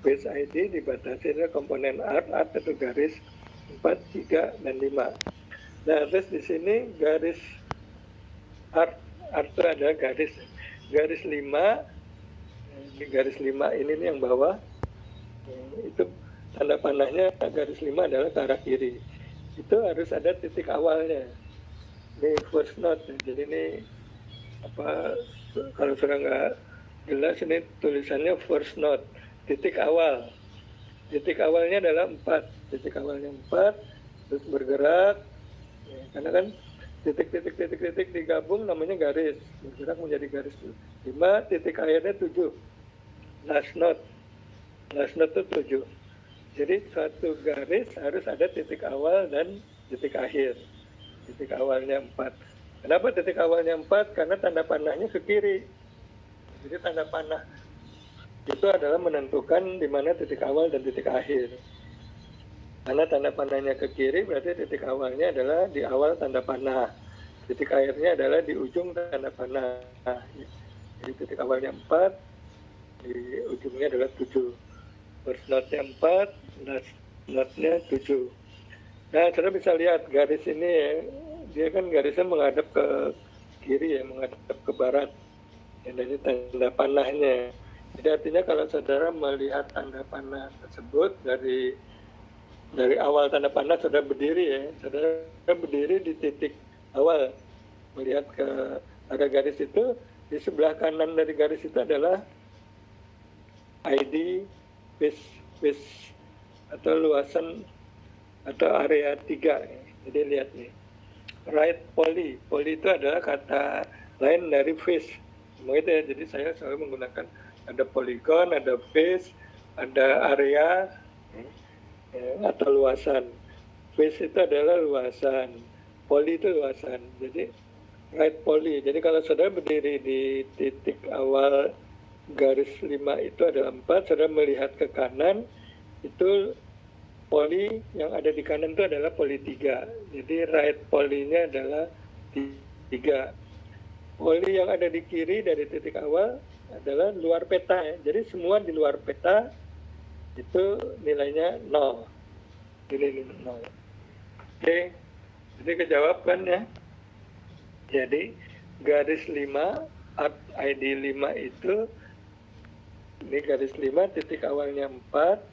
base ID dibatasi oleh komponen art itu garis 4, 3, dan 5. Nah, terus di sini garis art itu adalah garis 5. Di garis 5 ini nih yang bawah, itu tanda panahnya garis 5 adalah ke arah kiri. Itu harus ada titik awalnya. Ini first note, jadi ini kalau sudah nggak jelas ini tulisannya first note, titik awal. Titik awalnya adalah 4, titik awalnya 4, terus bergerak, ya, karena kan titik digabung namanya garis, bergerak menjadi garis 5, titik akhirnya 7, last note itu 7. Jadi suatu garis harus ada titik awal dan titik akhir. Titik awalnya 4. Kenapa titik awalnya 4? Karena tanda panahnya ke kiri. Jadi tanda panah itu adalah menentukan di mana titik awal dan titik akhir. Karena tanda panahnya ke kiri, berarti titik awalnya adalah di awal tanda panah. Titik akhirnya adalah di ujung tanda panah. Jadi titik awalnya 4, di ujungnya adalah 7. First note-nya 4, last note-nya 7. Nah, saudara bisa lihat garis ini ya, dia kan garisnya menghadap ke kiri ya, menghadap ke barat. Ya, dari tanda panahnya. Jadi artinya kalau saudara melihat tanda panah tersebut dari awal tanda panah saudara berdiri ya, saudara berdiri di titik awal, melihat ke ada garis itu, di sebelah kanan dari garis itu adalah ID base atau luasan atau area 3. Jadi lihat nih, right poly itu adalah kata lain dari face. Semua itu ya, jadi saya selalu menggunakan ada polygon, ada face, ada area ya, atau luasan. Face itu adalah luasan, poly itu luasan. Jadi right poly. Jadi kalau saudara berdiri di titik awal garis 5 itu adalah 4, saudara melihat ke kanan, itu poli yang ada di kanan itu adalah poli 3. Jadi right polinya adalah 3. Poli yang ada di kiri dari titik awal adalah luar peta ya. Jadi semua di luar peta itu nilainya 0. Nilai 0. Oke. Jadi kejawab kan ya. Jadi garis 5, art ID 5 itu, ini garis 5, titik awalnya 4,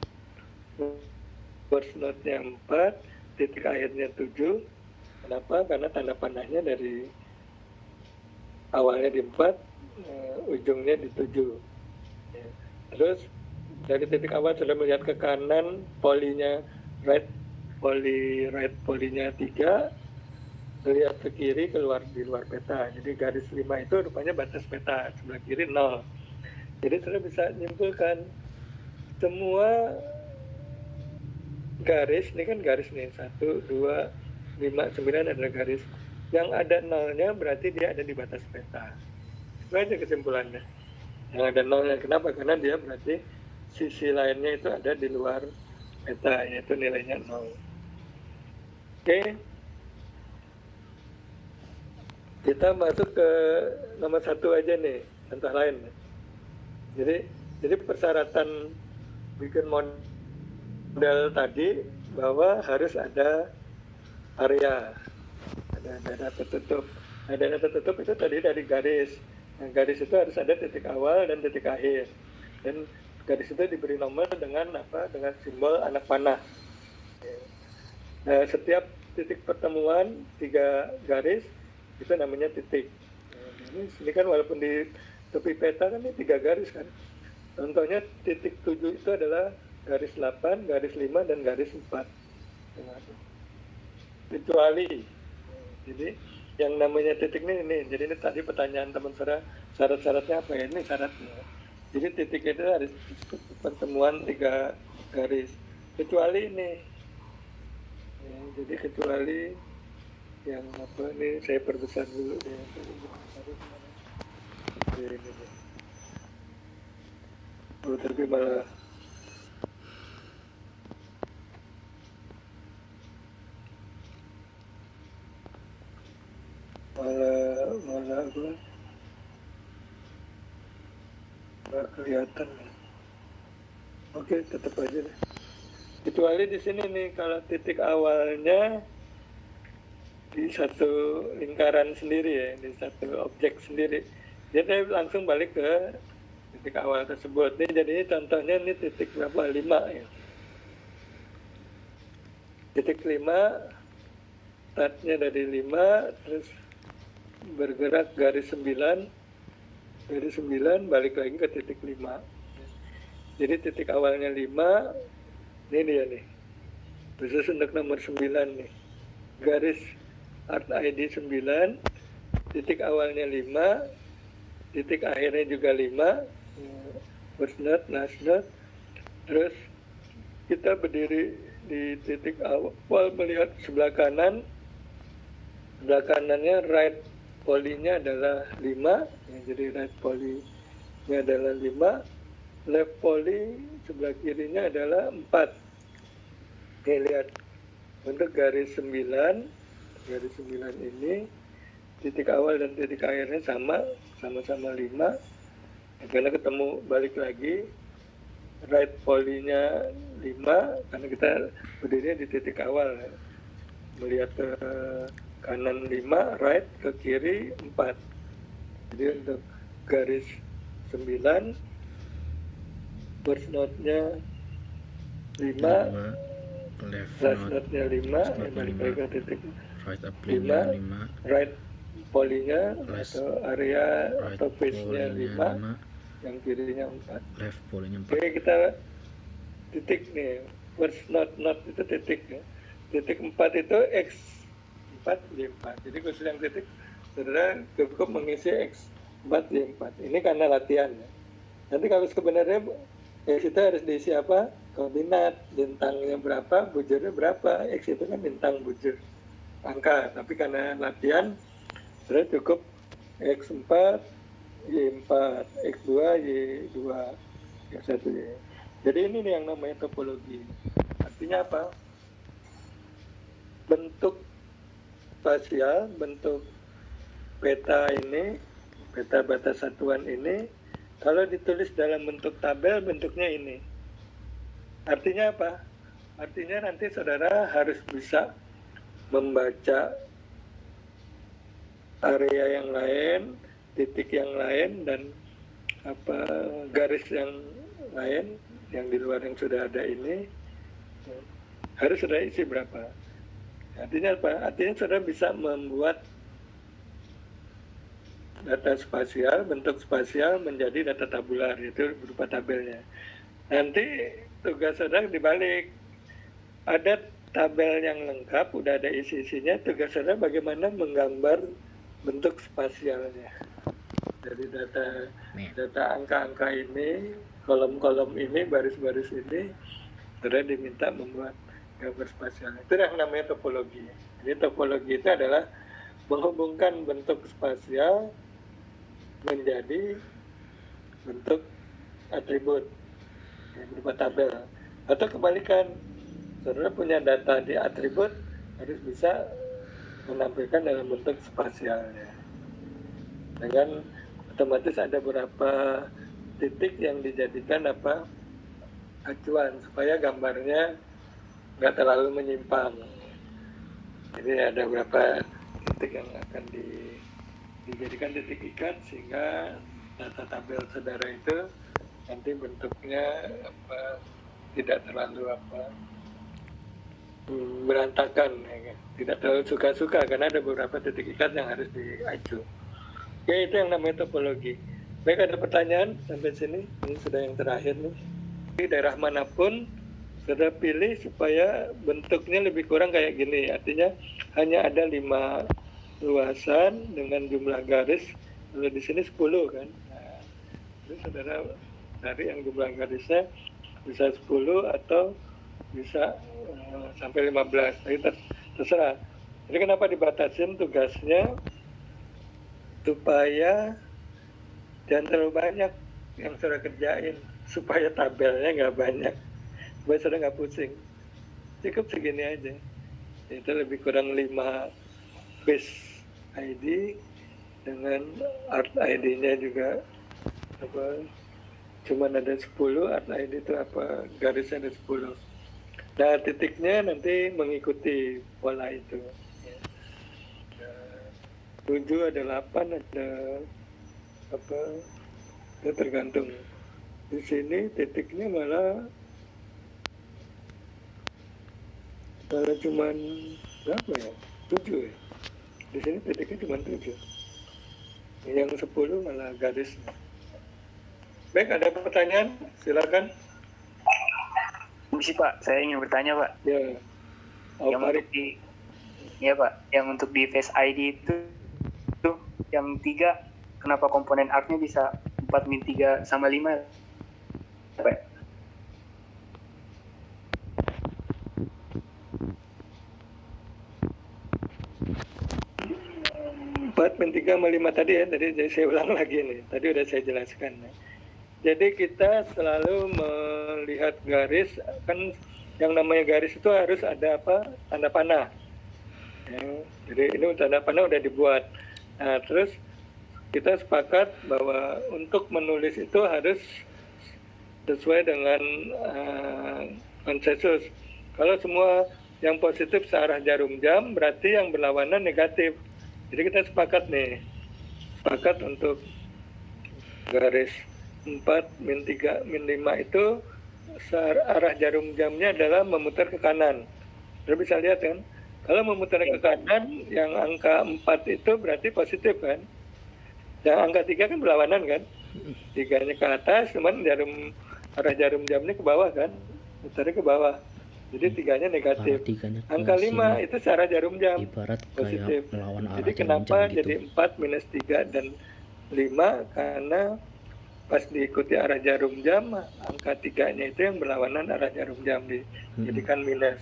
first note-nya 4, titik akhirnya 7. Kenapa? Karena tanda panahnya dari awalnya di 4, ujungnya di 7. Terus dari titik awal sudah melihat ke kanan, polinya right polinya 3, melihat ke kiri di luar peta. Jadi garis 5 itu rupanya batas peta, sebelah kiri 0. Jadi sudah bisa menyimpulkan semua garis, ini kan garis nih, 1, 2, 5, 9 adalah garis. Yang ada nolnya berarti dia ada di batas peta. Itu aja kesimpulannya. Yang ada nolnya, kenapa? Karena dia berarti sisi lainnya itu ada di luar peta, yaitu nilainya 0. Oke. Kita masuk ke nomor 1 aja nih, contoh lain. Jadi persyaratan bikin model tadi bahwa harus ada area, ada data tertutup. Nah, data tertutup itu tadi dari garis. Nah, garis itu harus ada titik awal dan titik akhir. Dan garis itu diberi nomor dengan apa? Dengan simbol anak panah. Nah, setiap titik pertemuan 3 garis itu namanya titik. Nah, ini kan walaupun di tepi peta kan ini 3 garis kan. Contohnya titik 7 itu adalah garis 8, garis 5, dan garis 4. Kecuali, jadi yang namanya titik ini, jadi ini tadi pertanyaan teman saya, syarat-syaratnya apa ya? Ini syaratnya. Jadi titik itu harus pertemuan 3 garis. Kecuali ini, ya, jadi kecuali yang apa ini saya perbesar dulu ya. Ini. Oh, tapi malah apa? nggak kelihatan. Oke, tetap aja deh. Kecuali di sini nih, kalau titik awalnya di satu lingkaran sendiri ya, di satu objek sendiri, dia langsung balik ke titik awal tersebut. Ini jadinya contohnya ini titik berapa? 5 ya. Titik 5, startnya dari 5, terus bergerak garis 9, balik lagi ke titik 5. Jadi titik awalnya 5, ini dia nih, khusus untuk nomor 9 nih, garis art ID 9, titik awalnya 5, titik akhirnya juga 5, first node, last node. Terus kita berdiri di titik awal, melihat sebelah kanan, sebelah kanannya right poly-nya adalah 5, ya, jadi right poly-nya adalah 5, left poly sebelah kirinya adalah 4. Oke, lihat untuk garis 9 ini titik awal dan titik akhirnya sama-sama 5, karena ketemu balik lagi right poly-nya 5 karena kita berdiri di titik awal, melihat ke kanan 5, right, ke kiri 4. Jadi untuk garis 9, first node-nya 5, last node-nya 5, balik lagi ke titik right apply-nya 5, right poly-nya atau area atau face-nya 5, yang kirinya 4. left poly-nya 4. Oke, kita titik nih, first node itu titik ya. Titik 4 itu X4, Y4. Jadi khusus yang titik, saudara cukup mengisi X4, Y4. Ini karena latihan ya. Nanti kalau sebenarnya X itu harus diisi apa? Koordinat, bintangnya berapa, bujurnya berapa. X itu kan bintang, bujur, angka. Tapi karena latihan, saudara cukup X4, Y4, X2, Y2, X1, Y. Jadi ini nih yang namanya topologi. Artinya apa? Bentuk spasial, bentuk peta ini, peta batas satuan ini, kalau ditulis dalam bentuk tabel, bentuknya ini. Artinya apa? Artinya nanti saudara harus bisa membaca area yang lain, titik yang lain, dan garis yang lain yang di luar yang sudah ada ini, harus sudah isi berapa. Artinya apa? Artinya saudara bisa membuat data spasial, bentuk spasial menjadi data tabular, itu berupa tabelnya. Nanti tugas saudara dibalik, ada tabel yang lengkap, udah ada isi-isinya, tugas saudara bagaimana menggambar bentuk spasialnya. Dari data angka-angka ini, kolom-kolom ini, baris-baris ini, saudara diminta membuat gambar spasial. Itu yang namanya topologi. Jadi topologi itu adalah menghubungkan bentuk spasial menjadi bentuk atribut yang berupa tabel. Atau kebalikan, saudara punya data di atribut, harus bisa menampilkan dalam bentuk spasialnya. Dengan otomatis ada beberapa titik yang dijadikan acuan supaya gambarnya nggak terlalu menyimpang. Jadi ada beberapa titik yang akan dijadikan titik ikat sehingga data tabel saudara itu nanti bentuknya tidak terlalu berantakan, ya, tidak terlalu suka-suka karena ada beberapa titik ikat yang harus diacu. Ya, itu yang namanya topologi. Baik, ada pertanyaan sampai sini? Ini sudah yang terakhir nih. Di daerah manapun saudara pilih supaya bentuknya lebih kurang kayak gini. Artinya hanya ada 5 luasan dengan jumlah garis. Kalau di sini 10 kan. Nah, jadi saudara cari yang jumlah garisnya bisa 10 atau bisa sampai 15. Jadi terserah. Jadi kenapa dibatasin tugasnya? Supaya jangan terlalu banyak yang saudara kerjain, supaya tabelnya nggak banyak, supaya saudara nggak pusing. Cukup segini aja. Itu lebih kurang 5 base ID dengan art ID-nya juga cuman ada 10, RID itu apa, garis ada 10. Nah, titiknya nanti mengikuti pola itu. Ya. 7 ada 8, ada apa, itu tergantung. Di sini titiknya malah cuman berapa ya? 7 ya. Di sini titiknya cuma 7. Yang 10 malah garisnya. Baik, ada pertanyaan? Silakan. Misi Pak, saya ingin bertanya Pak. Ya. Yang untuk di, ya Pak, yang untuk di Face ID itu yang 3, kenapa komponen ARC-nya bisa 4-3 sama 5? Pak? 4/3 sama 5 tadi ya, tadi saya ulang lagi nih. Tadi udah saya jelaskan. Jadi kita selalu melihat garis, kan yang namanya garis itu harus ada apa? Tanda panah. Ya, jadi ini tanda panah udah dibuat. Nah, terus kita sepakat bahwa untuk menulis itu harus sesuai dengan konsensus. Kalau semua yang positif searah jarum jam, berarti yang berlawanan negatif. Jadi kita sepakat nih, sepakat untuk garis 4-3-5 itu arah jarum jamnya adalah memutar ke kanan. Kita bisa lihat kan, kalau memutar ke kanan, yang angka 4 itu berarti positif kan. Yang angka 3 kan berlawanan kan. 3-nya ke atas, cuman arah jarum jamnya ke bawah kan. Mutarnya ke bawah. Jadi 3-nya negatif. Angka 5 itu searah jarum jam. Ibarat positif. Kayak melawan arah jadi jarum kenapa jam gitu. jadi 4-3 dan 5? Karena pas diikuti arah jarum jam, angka 3-nya itu yang berlawanan arah jarum jam, dijadikan minus.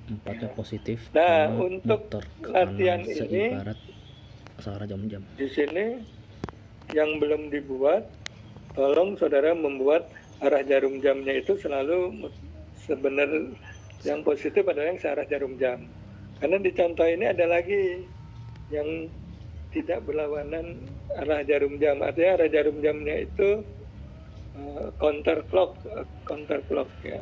4-nya positif. Nah, untuk latihan ini seibarat searah jarum jam. Di sini yang belum dibuat, tolong saudara membuat arah jarum jamnya itu selalu sebenarnya yang positif adalah yang searah jarum jam. Karena di contoh ini ada lagi yang tidak berlawanan arah jarum jam. Artinya arah jarum jamnya itu counter clock ya.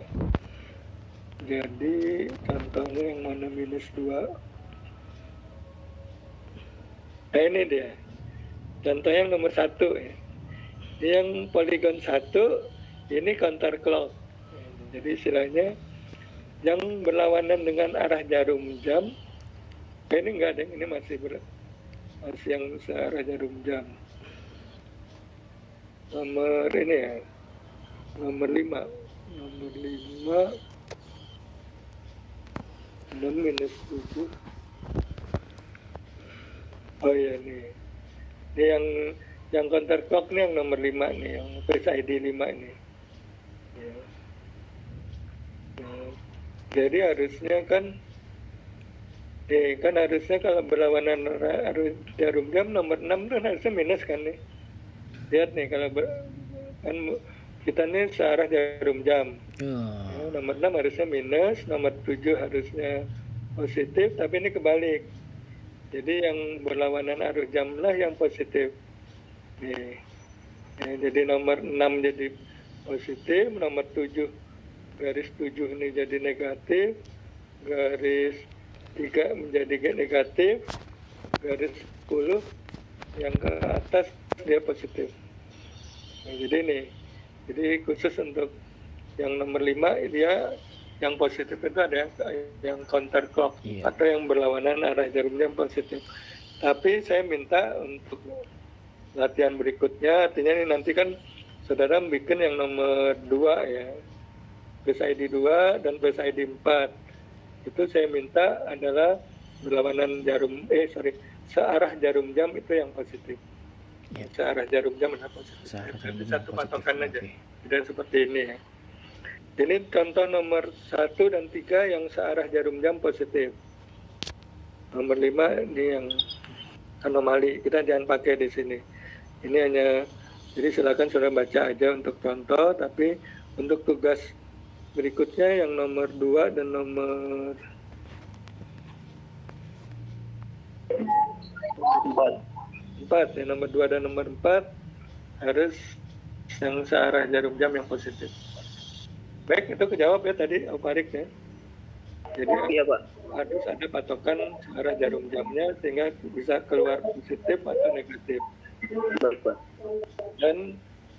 Jadi contohnya yang mana -2. Nah ini dia. Contohnya yang nomor 1 ya. Yang poligon 1 ini counter clock. Jadi istilahnya yang berlawanan dengan arah jarum jam. Ini enggak ada, ini masih yang searah jarum jam. Nomor ini ya, nomor 5 6-7. Oh ya nih, ini yang counter clock nih yang nomor 5 nih, yang Face ID 5 ini ya. Nah, jadi harusnya kan harusnya kalau berlawanan arus jarum jam nomor 6 tuh harusnya minus kan nih. Lihat nih kalau kan kita nih searah jarum jam. Ya, nomor 6 harusnya minus, nomor 7 harusnya positif, tapi ini kebalik. Jadi yang berlawanan arus jam lah yang positif. Nih. Ya, jadi nomor 6 jadi positif, nomor 7 garis 7 ini jadi negatif, garis 3 menjadi negatif, garis 10 yang ke atas dia positif. Nah, jadi khusus untuk yang nomor 5 dia yang positif itu ada yang counter clock atau yang berlawanan arah jarum jam positif. Tapi saya minta untuk latihan berikutnya, artinya ini nanti kan saudara bikin yang nomor 2 ya, Face ID 2 dan Face ID 4. Itu saya minta adalah berlawanan searah jarum jam itu yang positif. Ya. Searah jarum jam adalah positif. Jadi satu patokan aja. Tidak seperti ini ya. Ini contoh nomor 1 dan 3 yang searah jarum jam positif. Nomor 5 ini yang anomali. Kita jangan pakai di sini. Ini hanya, jadi silakan saudara baca aja untuk contoh, tapi untuk tugas berikutnya yang nomor 2 dan nomor 4 ya, nomor 2 dan nomor 4 harus yang searah jarum jam yang positif. Baik, itu kejawab ya tadi Oparik ya. Jadi Iya Pak. harus ada patokan searah jarum jamnya sehingga bisa keluar positif atau negatif. Baik Pak.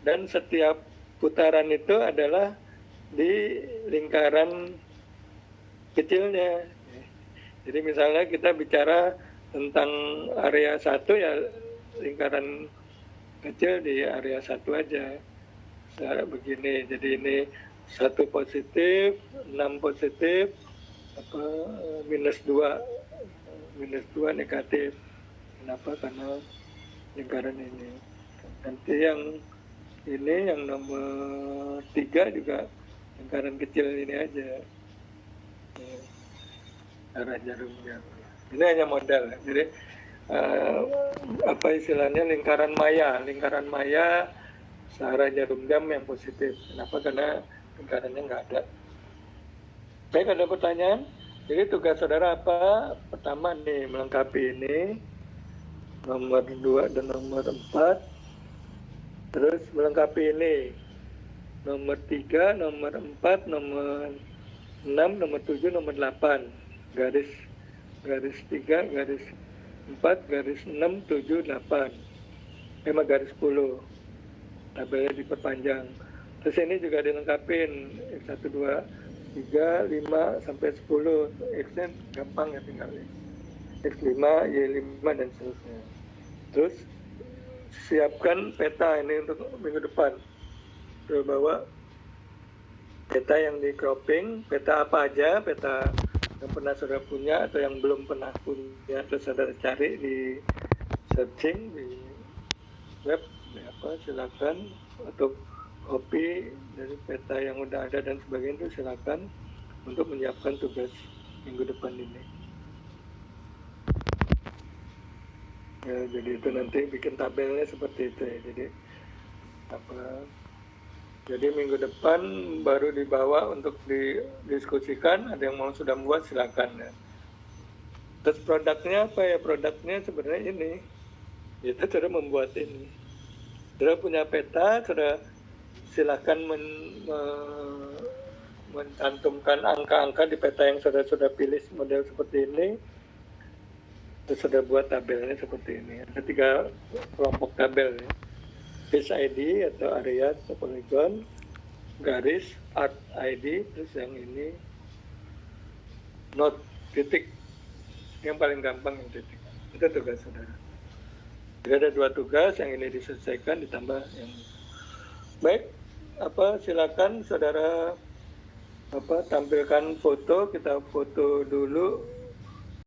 Dan setiap putaran itu adalah di lingkaran kecilnya. Jadi misalnya kita bicara tentang area 1 ya lingkaran kecil di area 1 aja. Begini, jadi ini 1 positif, 6 positif, minus 2 negatif. Kenapa? Karena lingkaran ini. Nanti yang ini yang nomor 3 juga lingkaran kecil ini aja. Arah jarum jam. Ini hanya modal. Jadi apa istilahnya lingkaran maya searah jarum jam yang positif. Kenapa? Karena lingkarannya nggak ada. Baik, ada pertanyaan? Jadi tugas saudara apa? Pertama nih melengkapi ini nomor 2 dan nomor 4. Terus melengkapi ini nomor 3, nomor 4, nomor 6, nomor 7, nomor 8. Garis 3, garis 4, garis 6, 7, 8. Memang garis 10. Tabelnya diperpanjang. Terus ini juga dilengkapin X1, 2, 3, 5, sampai 10. X-nya gampang ya tinggal X5, Y5, dan seterusnya. Terus siapkan peta ini untuk minggu depan. Terus bawa peta yang di cropping, peta apa aja, peta yang pernah saudara punya atau yang belum pernah punya, terus saudara cari di searching di web, silakan, atau copy dari peta yang udah ada dan sebagainya itu silakan untuk menyiapkan tugas minggu depan ini. Ya, jadi itu nanti bikin tabelnya seperti itu ya. Jadi minggu depan baru dibawa untuk didiskusikan. Ada yang mau sudah membuat silakan ya. Terus produknya apa ya? Produknya sebenarnya ini. Kita sudah membuat ini. Sudah punya peta, sudah silakan mencantumkan angka-angka di peta yang sudah pilih model seperti ini. Terus sudah buat tabelnya seperti ini. Ada 3 kelompok tabel ya. Base ID atau area atau polygon, garis, art ID, terus yang ini note, titik. Yang paling gampang yang titik. Itu tugas saudara. Jadi ada 2 tugas, yang ini diselesaikan ditambah yang baik. Silakan saudara tampilkan foto, kita foto dulu